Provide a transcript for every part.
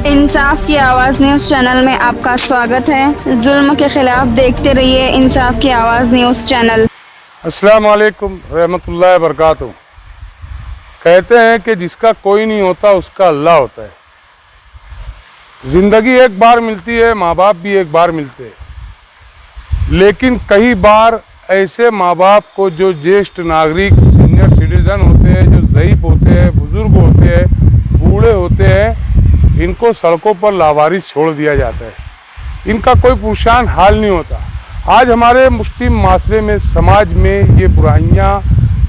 इंसाफ की आवाज़ news channel में आपका स्वागत है। जुल्म के खिलाफ देखते रहिए इंसाफ की आवाज़ न्यूज़ चैनल। अस्सलाम वालेकुम रहमतुल्लाहि बरकातुहू। कहते हैं कि जिसका कोई नहीं होता उसका अल्लाह होता है। ज़िंदगी एक बार मिलती है, माँ बाप भी एक बार मिलते हैं, लेकिन कई बार ऐसे माँ बाप को जो ज्येष्ठ नागरिक सीनियर सिटीज़न होते हैं, जो ज़ईफ़ होते हैं, बुज़ुर्ग होते हैं, बूढ़े होते हैं, इनको सड़कों पर लावारिस छोड़ दिया जाता है। इनका कोई पुरशान हाल नहीं होता। आज हमारे मुस्लिम माशरे में, समाज में ये बुराइयाँ,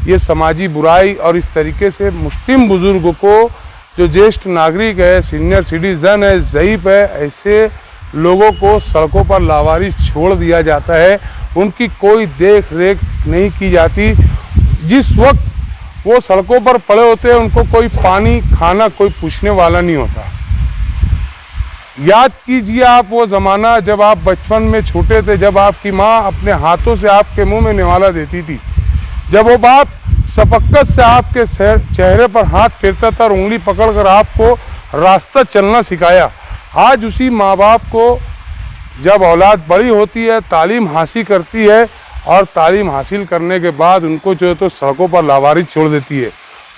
ये समाजी बुराई और इस तरीके से मुस्लिम बुज़ुर्गों को, जो ज्येष्ठ नागरिक है, सीनियर सिटीज़न है, ज़ईफ़ है, ऐसे लोगों को सड़कों पर लावारिस छोड़ दिया जाता है। उनकी कोई देख रेख नहीं की जाती। जिस वक्त वो सड़कों पर पड़े होते हैं, उनको कोई पानी, खाना कोई पूछने वाला नहीं होता। याद कीजिए आप वो ज़माना जब आप बचपन में छोटे थे, जब आपकी माँ अपने हाथों से आपके मुंह में निवाला देती थी, जब वो बाप शफ़क़त से आपके चेहरे पर हाथ फेरता था और उंगली पकड़कर आपको रास्ता चलना सिखाया। आज उसी माँ बाप को जब औलाद बड़ी होती है, तालीम हासिल करती है और तालीम हासिल करने के बाद उनको जो है तो सड़कों पर लावारिस छोड़ देती है।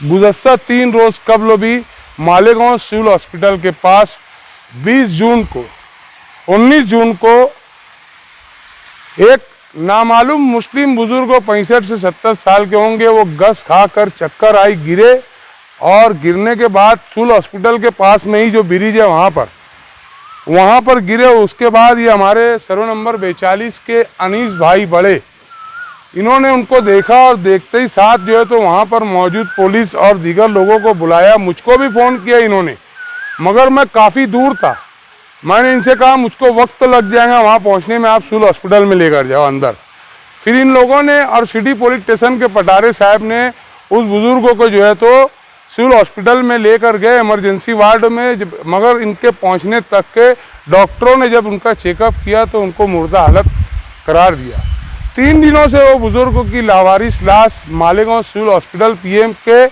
गुज़श्ता 3 रोज़ कबल भी मालेगांव सिविल हॉस्पिटल के पास 19 जून को एक नामालूम मुस्लिम बुजुर्ग 65 से 70 साल के होंगे, वो गस खाकर चक्कर आई, गिरे और गिरने के बाद सिविल हॉस्पिटल के पास में ही जो ब्रिज है वहाँ पर गिरे। उसके बाद ये हमारे सर्वे नंबर 42 के अनीस भाई बड़े, इन्होंने उनको देखा और देखते ही साथ जो है तो वहाँ पर मौजूद पुलिस और दीगर लोगों को बुलाया। मुझको भी फ़ोन किया इन्होंने, मगर मैं काफ़ी दूर था। मैंने इनसे कहा मुझको वक्त लग जाएगा वहाँ पहुँचने में, आप सिविल हॉस्पिटल में लेकर जाओ अंदर। फिर इन लोगों ने और सिटी पुलिस स्टेशन के पटारे साहब ने उस बुज़ुर्गों को जो है तो सिविल हॉस्पिटल में लेकर गए, इमरजेंसी वार्ड में। मगर इनके पहुँचने तक के डॉक्टरों ने जब उनका चेकअप किया तो उनको मुर्दा हालत करार दिया। 3 दिनों से वो बुज़ुर्गों की लावारिस लाश मालेगांव सिविल हॉस्पिटल पीएम के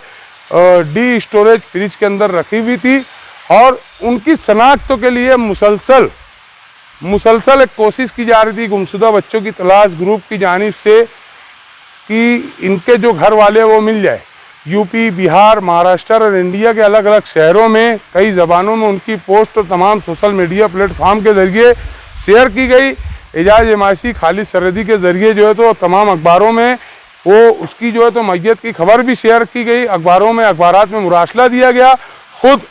डी स्टोरेज फ्रिज के अंदर रखी हुई थी और उनकी शनाख्त के लिए मुसलसल एक कोशिश की जा रही थी गुमशुदा बच्चों की तलाश ग्रुप की जानिब से कि इनके जो घर वाले वो मिल जाए। यूपी, बिहार, महाराष्ट्र और इंडिया के अलग अलग शहरों में कई ज़बानों में उनकी पोस्ट तमाम सोशल मीडिया प्लेटफॉर्म के ज़रिए शेयर की गई। एजाज एमासी, खालिद सरहदी के ज़रिए जो है तो तमाम अखबारों में वो उसकी जो है तो मैयत की खबर भी शेयर की गई। अखबारात में मुरासला दिया गया। खुद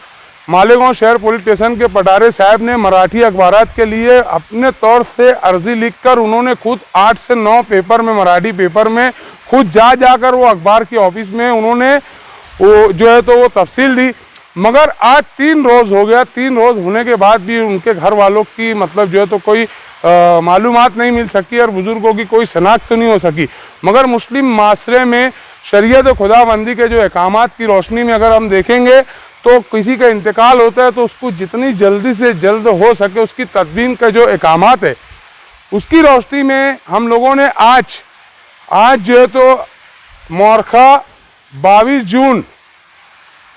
मालेगांव शहर पुलिस स्टेशन के पटारे साहब ने मराठी अखबारात के लिए अपने तौर से अर्जी लिखकर उन्होंने खुद 8 से 9 पेपर में, मराठी पेपर में खुद जाकर वो अखबार के ऑफिस में उन्होंने वो जो है तो वो तफसील दी। मगर आज 3 रोज़ हो गया। 3 रोज़ होने के बाद भी उनके घर वालों की मतलब जो है तो कोई मालूमात नहीं मिल सकी और बुज़ुर्गों की कोई शनाख्त तो नहीं हो सकी। मगर मुस्लिम माशरे में शरीयत खुदाबंदी के जो अहकामात की रोशनी में अगर हम देखेंगे तो किसी का इंतकाल होता है तो उसको जितनी जल्दी से जल्द हो सके उसकी तदबीन का जो अहकामात है, उसकी रोशनी में हम लोगों ने आज जो है तो मोरखा 22 जून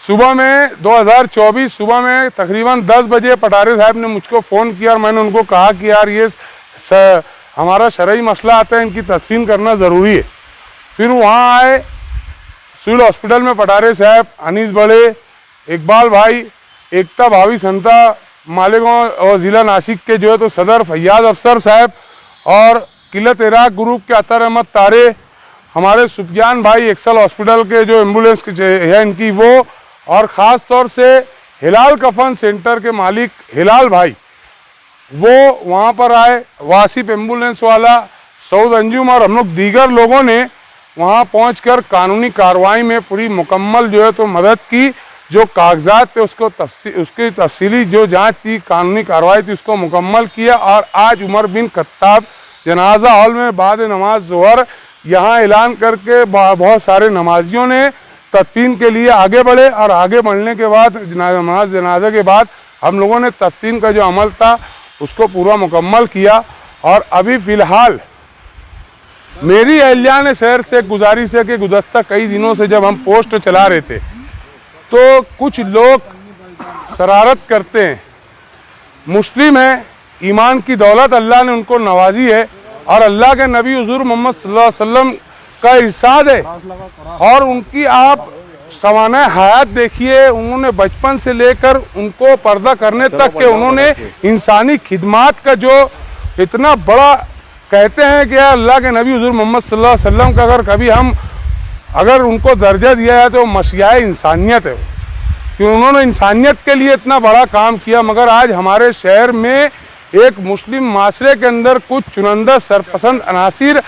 सुबह में 2024 सुबह में तकरीबन 10 बजे पटारे साहब ने मुझको फ़ोन किया और मैंने उनको कहा कि यार ये हमारा शरई मसला आता है, इनकी तदफीन करना ज़रूरी है। फिर वहाँ आए सिविल हॉस्पिटल में पटारे साहब, अनीस बड़े, इकबाल भाई, एकता भाभी संता, मालेगांव और ज़िला नासिक के जो है तो सदर फैयाज अफसर साहब और किलत इराक ग्रुप के अतर अहमद तारे, हमारे सुफियान भाई एक्सल हॉस्पिटल के जो एम्बुलेंस है इनकी वो, और ख़ास तौर से हिलाल कफन सेंटर के मालिक हिलाल भाई, वो वहाँ पर आए। वासिफ एम्बुलेंस वाला, सऊद अंजुम और हम लोग दीगर लोगों ने वहाँ पहुँचकर कानूनी कार्रवाई में पूरी मुकम्मल जो है तो मदद की। जो कागजात थे उसकी तफसीली जो जांच थी, कानूनी कार्रवाई थी, उसको मुकम्मल किया। और आज उमर बिन खत्ताब जनाजा हॉल में बाद नमाज ज़ोहर यहाँ ऐलान करके बहुत सारे नमाजियों ने तदफीन के लिए आगे बढ़े और आगे बढ़ने के बाद नमाज जनाजा के बाद हम लोगों ने तदफीन का जो अमल था उसको पूरा मुकम्मल किया। और अभी फ़िलहाल मेरी अहलियान शहर से गुजारिश है कि गुज़श्ता कई दिनों से जब हम पोस्ट चला रहे थे तो कुछ लोग शरारत करते हैं मुस्लिम हैं, ईमान की दौलत अल्लाह ने उनको नवाजी है और अल्लाह के नबी हुजूर मोहम्मद सल्लल्लाहु अलैहि वसल्लम का इरशाद है और उनकी आप सवाना हयात देखिए, उन्होंने बचपन से लेकर उनको पर्दा करने तक के उन्होंने इंसानी खिदमात का जो इतना बड़ा कहते हैं कि अल्लाह के नबी हुजूर मोहम्मद सल्लल्लाहु अलैहि वसल्लम का अगर उनको दर्जा दिया जाए तो मसीहाए इंसानियत है कि उन्होंने इंसानियत के लिए इतना बड़ा काम किया। मगर आज हमारे शहर में एक मुस्लिम माशरे के अंदर कुछ चुनिंदा सरपसंद अनासिर,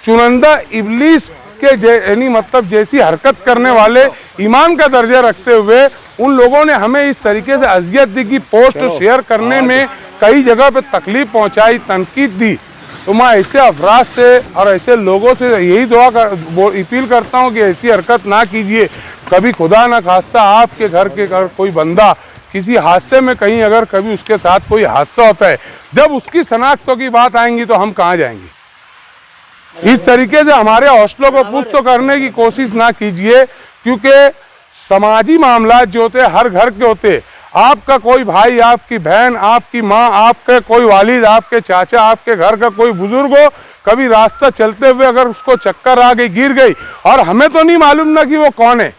चुनिंदा इब्लीस के यानी मतलब जैसी हरकत करने वाले ईमान का दर्जा रखते हुए उन लोगों ने हमें इस तरीके से अजियत दी कि पोस्ट शेयर करने में कई जगह पे तकलीफ पहुंचाई, तनकीद दी। तो मैं ऐसे अफराद से और ऐसे लोगों से यही अपील करता हूं कि ऐसी हरकत ना कीजिए। कभी खुदा ना खास्ता आपके घर के कोई बंदा किसी हादसे में कहीं अगर कभी उसके साथ कोई हादसा होता है, जब उसकी शनाख्तों की बात आएंगी तो हम कहाँ जाएंगे। इस तरीके से हमारे हौसलों को पुष्ट करने की कोशिश ना कीजिए, क्योंकि समाजी मामला जो होते हर घर के होते, आपका कोई भाई, आपकी बहन, आपकी माँ, आपके कोई वालिद, आपके चाचा, आपके घर का कोई बुजुर्ग हो, कभी रास्ता चलते हुए अगर उसको चक्कर आ गई, गिर गई और हमें तो नहीं मालूम ना कि वो कौन है।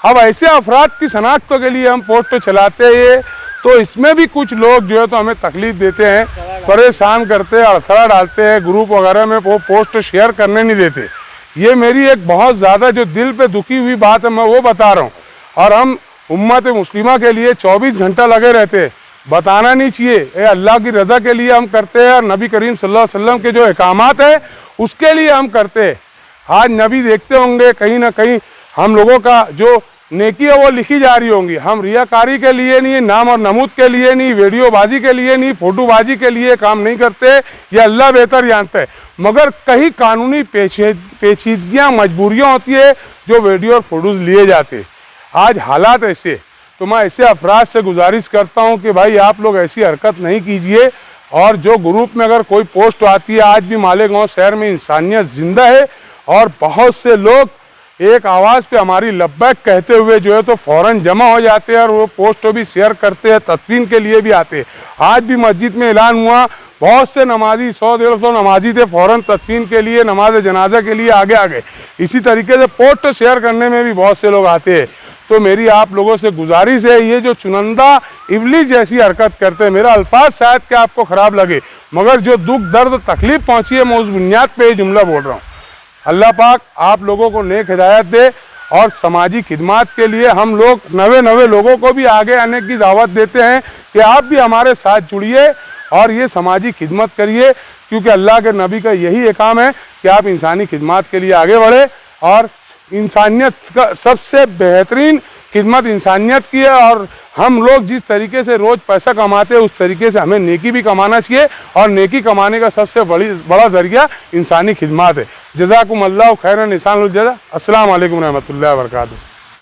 अब ऐसे अफराद की शनाख्त के लिए हम पोस्ट चलाते हैं तो इसमें भी कुछ लोग जो है तो हमें तकलीफ देते हैं, परेशान करते हैं, अड़थड़ा डालते हैं, ग्रुप वगैरह में वो पोस्ट शेयर करने नहीं देते। ये मेरी एक बहुत ज़्यादा जो दिल पे दुखी हुई बात है, मैं वो बता रहा हूँ। और हम उम्मत मुस्लिमा के लिए 24 घंटा लगे रहते हैं, बताना नहीं चाहिए। ये अल्लाह की रज़ा के लिए हम करते हैं और नबी करीम सल्लल्लाहु अलैहि वसल्लम के जो अहकामात है उसके लिए हम करते हैं। आज नबी देखते होंगे कहीं ना कहीं हम लोगों का जो नेकी है वो लिखी जा रही होंगी। हम रियाकारी के लिए नहीं, नाम और नमूद के लिए नहीं, वीडियोबाजी के लिए नहीं, फोटोबाजी के लिए काम नहीं करते, ये अल्लाह बेहतर जानता है। मगर कहीं कानूनी पेचीदगियाँ, मजबूरियाँ होती है जो वीडियो और फोटोज़ लिए जाते। आज हालात ऐसे, तो मैं ऐसे अफराद से गुजारिश करता हूँ कि भाई आप लोग ऐसी हरकत नहीं कीजिए। और जो ग्रुप में अगर कोई पोस्ट आती है, आज भी मालेगांव शहर में इंसानियत जिंदा है और बहुत से लोग एक आवाज़ पे हमारी लब्बैक कहते हुए जो है तो फ़ौरन जमा हो जाते हैं और वो पोस्ट भी शेयर करते हैं, तदफीन के लिए भी आते हैं। आज भी मस्जिद में ऐलान हुआ, बहुत से नमाजी 100-150 नमाजी थे, फ़ौरन तदफीन के लिए, नमाज जनाजा के लिए आगे आ गए। इसी तरीके से पोस्ट शेयर करने में भी बहुत से लोग आते हैं। तो मेरी आप लोगों से गुजारिश है, ये जो चुनिंदा इब्लीस जैसी हरकत करते हैं, मेरा अल्फाज शायद कि आपको ख़राब लगे, मगर जो दुख दर्द तकलीफ़ पहुँची है मैं उस बुनियाद पर ये जुमला बोल रहा हूँ। अल्लाह पाक आप लोगों को नेक हिदायत दे और समाजी खिदमात के लिए हम लोग नवे लोगों को भी आगे आने की दावत देते हैं कि आप भी हमारे साथ जुड़िए और ये समाजी खिदमत करिए, क्योंकि अल्लाह के नबी का यही काम है कि आप इंसानी खिदमत के लिए आगे बढ़े। और इंसानियत का सबसे बेहतरीन खिदमत इंसानियत की है और हम लोग जिस तरीके से रोज़ पैसा कमाते हैं उस तरीके से हमें नेकी भी कमाना चाहिए और नेकी कमाने का सबसे बड़ा ज़रिया इंसानी खिदमत है। जज़ाकुमुल्लाहु खैरन, निशानुल जज़ा। अस्सलामु अलैकुम रहमतुल्लाहि व बरकातुहू।